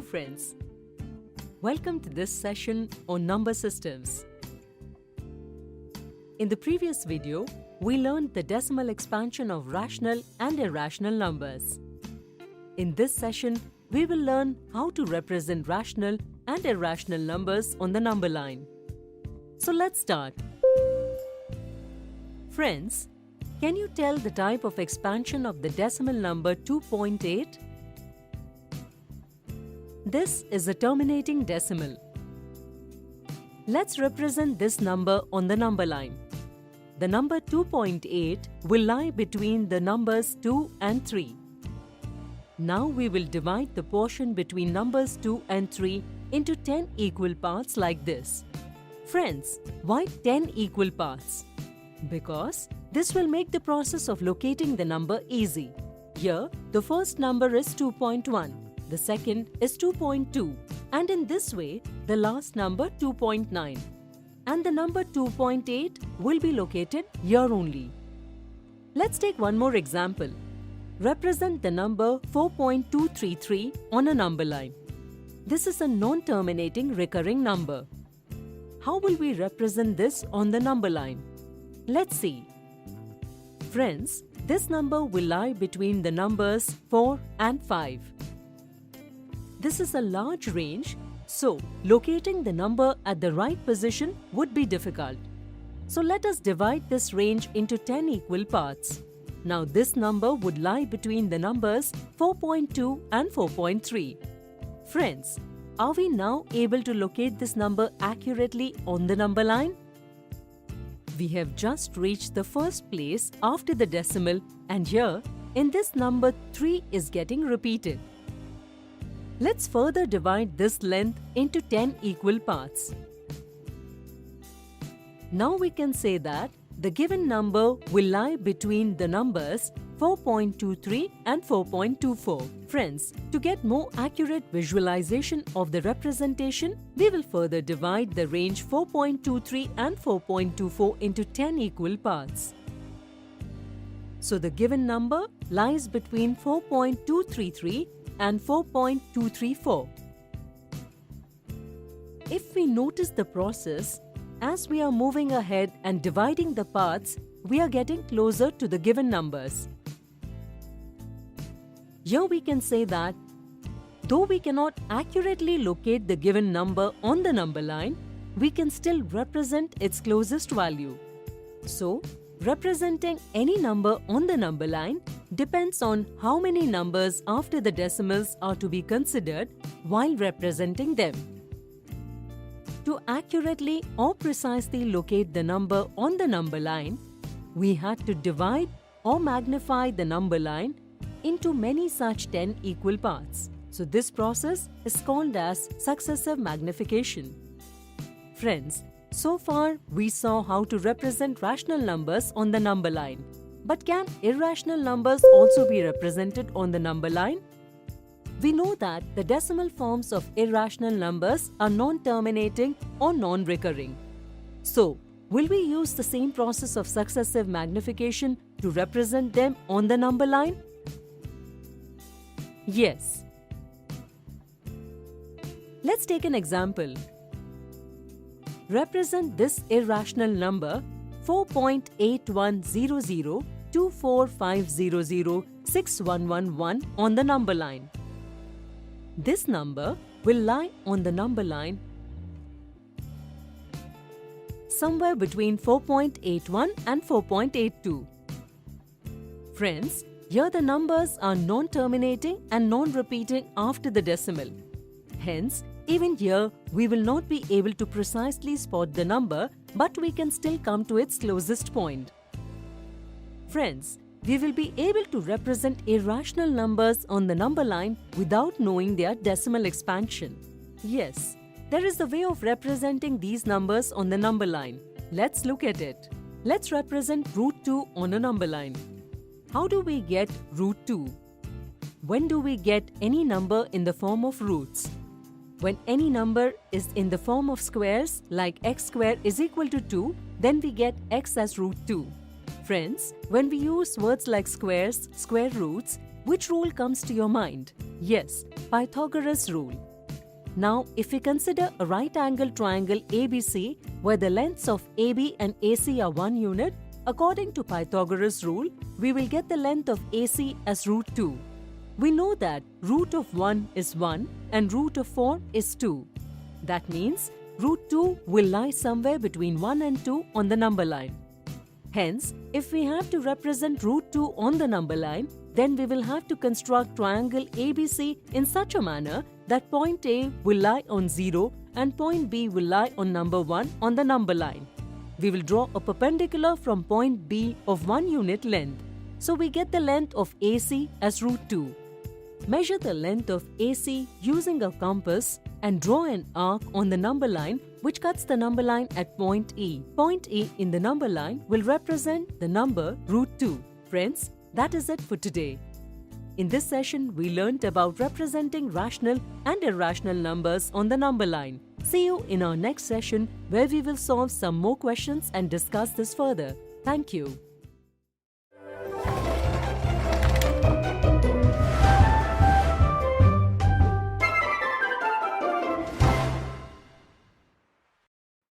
friends. Welcome to this session on number systems. In the previous video, we learned the decimal expansion of rational and irrational numbers. In this session, we will learn how to represent rational and irrational numbers on the number line. So let's start. Friends, can you tell the type of expansion of the decimal number 2.8? This is a terminating decimal. Let's represent this number on the number line. The number 2.8 will lie between the numbers 2 and 3. Now we will divide the portion between numbers 2 and 3 into 10 equal parts like this. Friends, why 10 equal parts? Because this will make the process of locating the number easy. Here, the first number is 2.1, the second is 2.2, and in this way, the last number 2.9. And the number 2.8 will be located here only. Let's take one more example. Represent the number 4.233 on a number line. This is a non-terminating recurring number. How will we represent this on the number line? Let's see. Friends, this number will lie between the numbers 4 and 5. This is a large range, so locating the number at the right position would be difficult. So let us divide this range into 10 equal parts. Now this number would lie between the numbers 4.2 and 4.3. Friends, are we now able to locate this number accurately on the number line? We have just reached the first place after the decimal, and here, in this number 3 is getting repeated. Let's further divide this length into 10 equal parts. Now we can say that the given number will lie between the numbers 4.23 and 4.24. Friends, to get more accurate visualization of the representation, we will further divide the range 4.23 and 4.24 into 10 equal parts. So the given number lies between 4.233 and 4.234. If we notice the process, as we are moving ahead and dividing the parts, we are getting closer to the given numbers. Here we can say that, though we cannot accurately locate the given number on the number line, we can still represent its closest value. So, representing any number on the number line depends on how many numbers after the decimals are to be considered while representing them. To accurately or precisely locate the number on the number line, we had to divide or magnify the number line into many such 10 equal parts. So this process is called as successive magnification. Friends, so far we saw how to represent rational numbers on the number line. But can irrational numbers also be represented on the number line? We know that the decimal forms of irrational numbers are non-terminating or non-recurring. So, will we use the same process of successive magnification to represent them on the number line? Yes. Let's take an example. Represent this irrational number 4.810024500611 on the number line. This number will lie on the number line somewhere between 4.81 and 4.82. Friends, here the numbers are non-terminating and non-repeating after the decimal. Hence, even here, we will not be able to precisely spot the number, but we can still come to its closest point. Friends, we will be able to represent irrational numbers on the number line without knowing their decimal expansion. Yes, there is a way of representing these numbers on the number line. Let's look at it. Let's represent root 2 on a number line. How do we get root 2? When do we get any number in the form of roots? When any number is in the form of squares like x square is equal to 2, then we get x as root 2. Friends, when we use words like squares, square roots, which rule comes to your mind? Yes, Pythagoras rule. Now, if we consider a right-angled triangle ABC where the lengths of AB and AC are 1 unit, according to Pythagoras rule, we will get the length of AC as root 2. We know that root of 1 is 1 and root of 4 is 2. That means root 2 will lie somewhere between 1 and 2 on the number line. Hence, if we have to represent root 2 on the number line, then we will have to construct triangle ABC in such a manner that point A will lie on 0 and point B will lie on number 1 on the number line. We will draw a perpendicular from point B of 1 unit length. So we get the length of AC as root 2. Measure the length of AC using a compass and draw an arc on the number line which cuts the number line at point E. Point E in the number line will represent the number root 2. Friends, that is it for today. In this session, we learnt about representing rational and irrational numbers on the number line. See you in our next session where we will solve some more questions and discuss this further. Thank you.